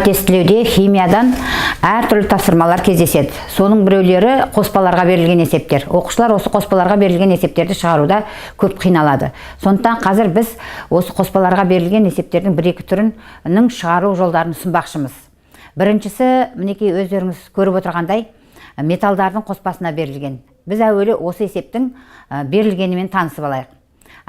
тестілеуде химиядан әртүрлі тапсырмалар кездеседі. Соның біреулері қоспаларға берілген есептер. Оқушылар осы қоспаларға берілген есептерді шығаруда көп қиналады. Сондықтан қазір біз осы қоспаларға берілген есептердің бір-екі түрінің шығару жолдарын ұсынбақшымыз. Біріншісі, мінекей өздеріңіз көріп отырғандай, металдардың қоспасына берілген. Біз әуелі осы есептің берілгенімен танысып алайық.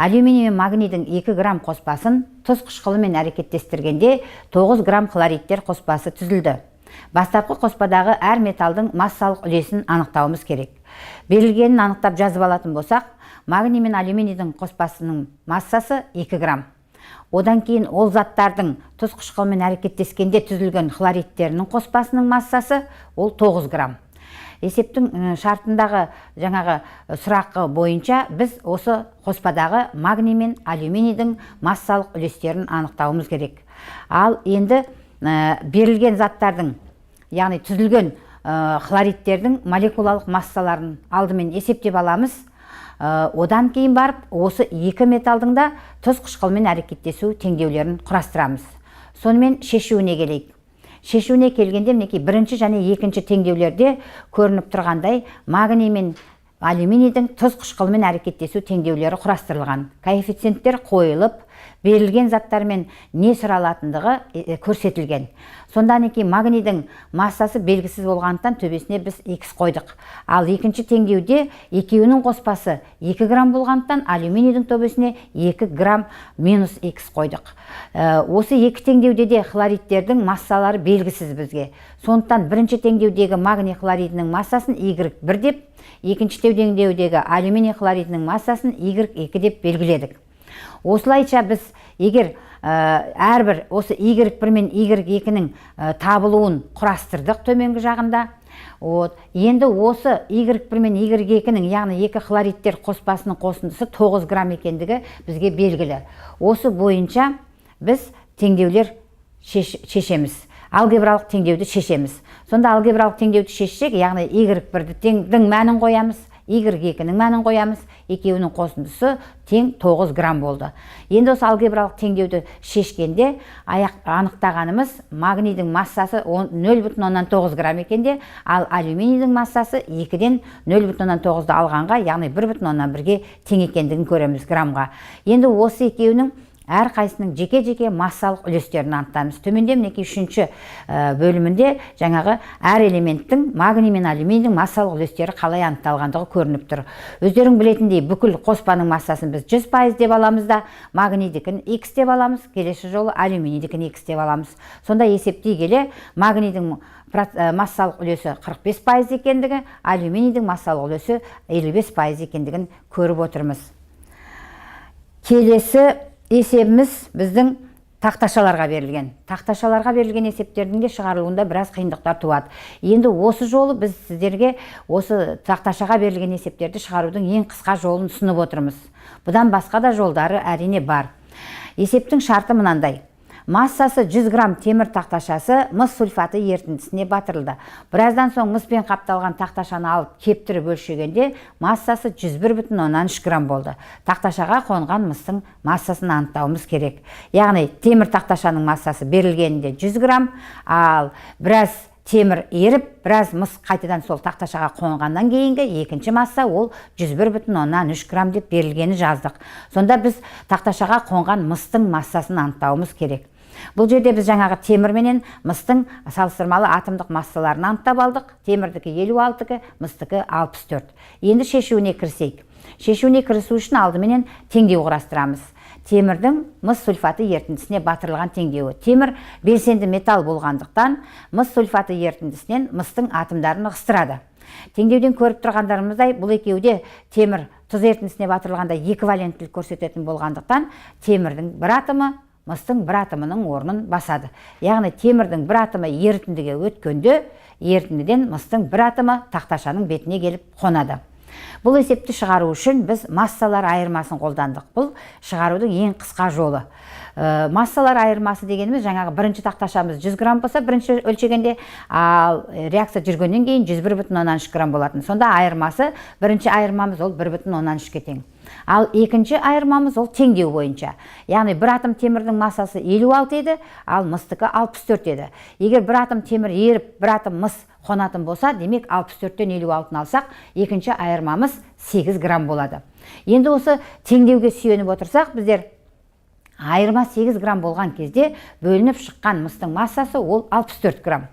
Алюминий мен магнийдің 2 грамм қоспасын тұз қышқылымен әрекеттестіргенде 9 грамм хлоридтер қоспасы түзілді. Бастапқы қоспадағы әр металдың массалық үлесін анықтауымыз керек. Берілгенін анықтап жазып алатын болсақ, магний мен алюминийдің қоспасының массасы 2 грамм. Одан кейін ол заттардың тұз қышқылымен әрекеттескенде түзілген хлоридтерінің қоспасының массасы ол 9 грамм. Есептің шартындағы жаңағы сұрақы бойынша біз осы қоспадағы магний мен алюминийдің массалық үлестерін анықтауымыз керек. Ал енді берілген заттардың, яғни түзілген хлоридтердің молекулалық массаларын алдымен есептеп аламыз. Одан кейін барып, осы екі металдың да тұз қышқылмен әрекеттесу теңдеулерін құрастырамыз. Сонымен шешуіне келейік. Шешуіне келгенде мінекей бірінші және екінші теңдеулерде көрініп тұрғандай магний мен алюминийдің тұз қышқылымен әрекеттесу теңдеулері құрастырылған. Коэффициенттер қойылып, берілген заттармен не сұралатындығы көрсетілген. Сонда магнийдің массасы белгісіз болғандықтан төбесіне біз X қойдық. Ал екінші теңдеуде екеуінің қоспасы 2 грамм болғандықтан алюминийдің төбесіне 2 грамм минус X қойдық. Осы екі теңдеуде де хлоридтердің массалары белгісіз бізге. Сондықтан бірінші теңдеудегі магний хлоридінің массасын Y1 деп, екінші теңдеудегі алюминий хлоридінің массасын Y2 деп белгіледік. Осылайша біз егер әрбір осы Y1 мен Y2-нің табылуын құрастырдық төменгі жағында. Енді осы Y1 мен Y2-нің, яғни екі хлоридтер қоспасының қосындысы 9 грамм екендігі бізге белгілі. Осы бойынша біз теңдеулер шешеміз. Алгебралық теңдеуді шешеміз. Сонда алгебралық теңдеуді шешсек, яғни Y1-дің мәнін қоямыз, Y2-нің мәнін қоямыз, екеуінің қосындысы тең 9 грамм болды. Енді осы алгебралық теңдеуді шешкенде анықтағанымыз магнийдің массасы 0,9 грамм екенде, ал алюминийдің массасы 2-ден 0,9-ды алғанға, яғни 1,1-ге тең екендігін көреміз граммға. Енді осы екеуінің әр қайсының жеке-жеке массалық үлестерін анықтаймыз. Төменде мінекей үшінші бөлімінде жаңағы әр элементтің магний мен алюминийдің массалық үлестері қалай анықталғандығы көрініп тұр. Өздерің білетіндей, бүкіл қоспаның массасын біз 100% деп аламыз да, магнийдікін X деп аламыз, келесі жолы алюминийдікін X деп аламыз. Сонда есептей келе магнийдің массалық үлесі 45% екендігі, алюминийдің массалық үлесі 55% екендігін көріп отырмыз. Келесі есебіміз біздің тақташаларға берілген. Тақташаларға берілген есептердің де шығарылуында біраз қиындықтар туады. Енді осы жолы біз сіздерге осы тақташаға берілген есептерді шығарудың ең қысқа жолын ұсынып отырмыз. Бұдан басқа да жолдары әрине бар. Есептің шарты мынандай. Массасы 100 грамм темір тақташасы мыс сульфаты ерітіндісіне батырылды. Біраздан соң мыспен қапталған тақташаны алып кептіріп өлшегенде массасы 101,3 грамм болды. Тақташаға қонған мыстың массасын анықтауымыз керек. Яғни темір тақташаның массасы берілгенінде 100 грамм, ал біраз темір еріп, біраз мыс қайтадан сол тақташаға қонғаннан кейінгі екінші масса ол 101,3 грамм деп берілгені жаздық. Сонда біз тақташаға қонған мыстың массасын анықтауымыз керек. Бұл жерде біз жаңағы темір менен мыстың салыстырмалы атомдық массаларын анықтап алдық. Темірдікі 56-кі, мыстікі 64. Енді шешуіне кірісейік. Шешуіне кірісу үшін алдыменен теңдеу құрастырамыз. Темірдің мыс сульфаты ерітіндісіне батырылған теңдеуі. Темір белсенді металл болғандықтан мыс сульфаты ерітіндісінен мыстың атомдарын ығыстырады. Теңдеуден көріп тұрғандарымыздай, бұл екеуде темір тұз ерітіндісіне батырылғанда эквиваленттілік көрсететін болғандықтан темірдің бір атомы мыстың бір атомының орнын басады. Яғни темірдің бір атомы ерітіндіге өткенде, ерітіндіден мыстың бір атомы тақташаның бетіне келіп қонады. Бұл есепті шығару үшін біз массалар айырмасын қолдандық. Бұл шығарудың ең қысқа жолы. Массалар айырмасы дегеніміз жаңағы бірінші тақташамыз 100 грамм болса, бірінші өлшегенде, ал реакция жүргеннен кейін 101,3 грамм болатын. Сонда айырмасы, бірінші айырмамыз ол 1,3-ке тең. Ал екінші айырмамыз ол теңдеу бойынша. Яғни бір атом темірдің массасы 56 еді, ал мыстықы 64 еді. Егер бір атом темір еріп, бір атом мыс қонатын болса, демек 64-тен 56-ны алсақ, екінші айырмамыз 8 грамм болады. Енді осы теңдеуге сүйеніп отырсақ, біздер айырма 8 грамм болған кезде бөлініп шыққан мыстың массасы ол 64 грамм.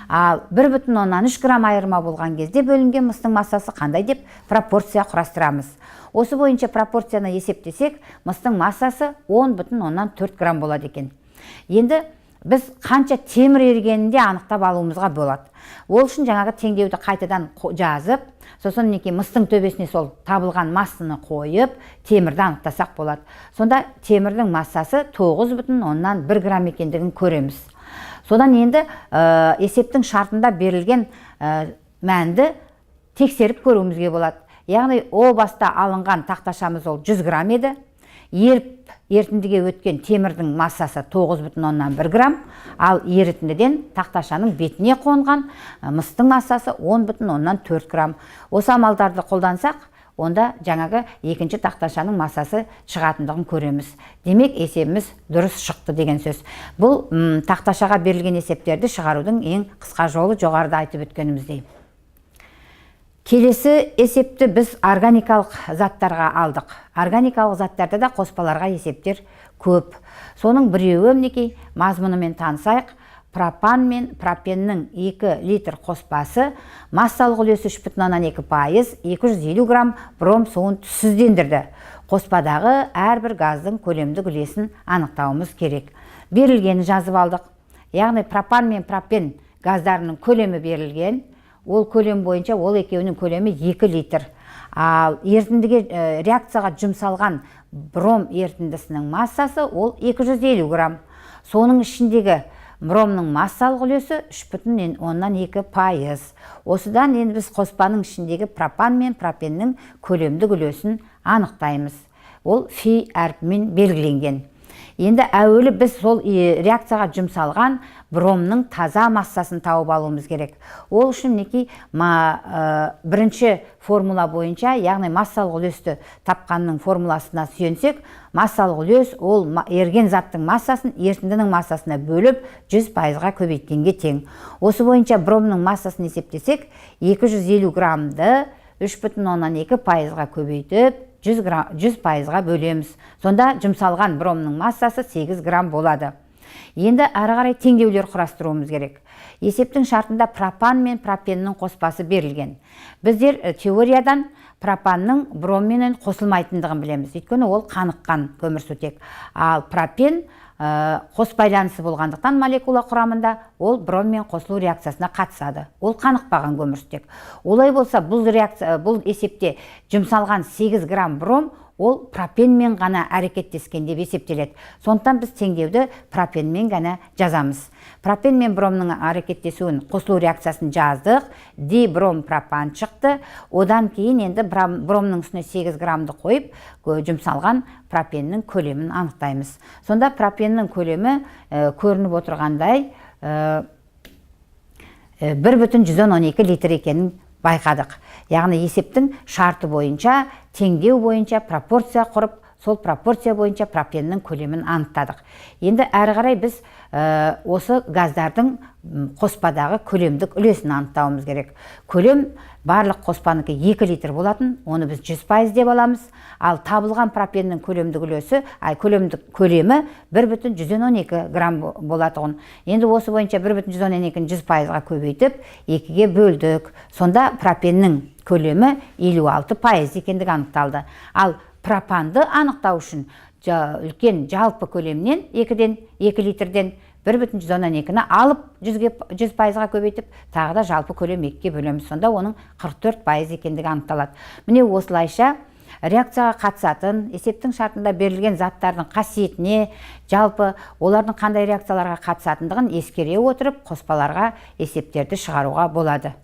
Ал 1,3 грамм айырма болған кезде бөлінген мыстың массасы қандай деп пропорция құрастырамыз. Осы бойынша пропорцияны есептесек, мыстың массасы 10,4 грамм болады екен. Енді біз қанша темір ергенінде анықтап алуымызға болады. Ол үшін жаңағы теңдеуді қайтадан жазып, сосын мыстың төбесіне сол табылған массаны қойып, темірді анықтасақ болады. Сонда темірдің массасы 9,1 грамм екендігін көреміз. Содан енді есептің шартында берілген мәнді тексеріп көруімізге болады. Яғни о баста алынған тақташамыз ол 100 грамм еді. Ерітіндіге өткен темірдің массасы 9,1 грамм, ал ерітіндіден тақташаның бетіне қонған мыстың массасы 10,4 грамм. Осы амалдарды қолдансақ, онда жаңағы екінші тақташаның массасы шығатындығын көреміз. Демек, есебіміз дұрыс шықты деген сөз. Бұл тақташаға берілген есептерді шығарудың ең қысқа жолы, жоғарыда айтып өткеніміздей. Келесі есепті біз органикалық заттарға алдық. Органикалық заттарда да қоспаларға есептер көп. Соның біреуі мінекей мазмұнымен танысайық. Пропан мен пропеннің 2 литр қоспасы массалық үлесі 3,2%, 250 грамм бром суын түссіздендірді. Қоспадағы әрбір газдың көлемдік үлесін анықтауымыз керек. Берілгені жазып алдық. Яғни пропан мен пропен газдарының көлемі берілген. Ол көлем бойынша ол екеуінің көлемі 2 литр. Ал ерітіндіге реакцияға жұмсалған бром ерітіндісінің массасы ол 250 грамм. Соның ішіндегі бромның массалық үлесі 3,2%. Осыдан енді біз қоспаның ішіндегі пропан мен пропеннің көлемдік үлесін анықтаймыз. Ол фи әрпімен белгіленген. Енді әуелі біз сол реакцияға жұмсалған бромның таза массасын тауып алуымыз керек. Ол үшін бірінші формула бойынша, яғни массалық үлесті тапқанның формуласына сүйенсек, массалық үлес ол ерген заттың массасын ерітіндінің массасына бөліп 100%-ға көбейткенге тең. Осы бойынша бромның массасын есептесек, 250 граммды 3,2%-ға көбейтіп 100%-ға бөлеміз. Сонда жұмсалған бромның массасы 8 грамм болады. Енді ары қарай теңдеулер құрастыруымыз керек. Есептің шартында пропан мен пропеннің қоспасы берілген. Біздер теориядан пропанның бромменен қосылмайтындығын білеміз. Өйткені ол қаныққан көмірсутек. Ал пропен қос байланысы болғандықтан молекула құрамында ол броммен қосылу реакциясына қатысады. Ол қанықпаған көмірсутек. Олай болса, бұл есепте жұмсалған 8 грамм бром ол пропенмен ғана әрекеттескен деп есептеледі. Сондықтан біз теңдеуді пропенмен ғана жазамыз. Пропен мен бромның әрекеттесуін, қосылу реакциясын жаздық. Дибром пропан шықты. Одан кейін енді бромның үстіне 8 граммды қойып, жұмсалған пропеннің көлемін анықтаймыз. Сонда пропеннің көлемі көрініп отырғандай 1,112 литр екенін байқадық. Яғни есептің шарты бойынша, теңдеу бойынша пропорция құрып, сол пропорция бойынша пропеннің көлемін анықтадық. Енді әрі қарай біз осы газдардың қоспадағы көлемдік үлесін анықтауымыз керек. Көлем барлық қоспаныкі 2 литр болатын, оны біз 100% деп аламыз. Ал табылған пропеннің көлемдік үлесі, көлемі 1,112 грамм болатығын. Енді осы бойынша 1,112-ні 100%-ға көбейтіп, 2-ге бөлдік. Сонда пропеннің көлемі 56% екендігі анықталды. Ал пропанды анықтау үшін үлкен жалпы көлемнен 2 литрден 1,112-ні алып 100%-ға көбейтіп, тағы да жалпы көлем 2-ге бөлеміз. Сонда оның 44% екендігі анықталады. Міне осылайша реакцияға қатысатын, есептің шартында берілген заттардың қасиетіне, жалпы олардың қандай реакцияларға қатысатындығын ескере отырып, қоспаларға есептерді шығаруға болады.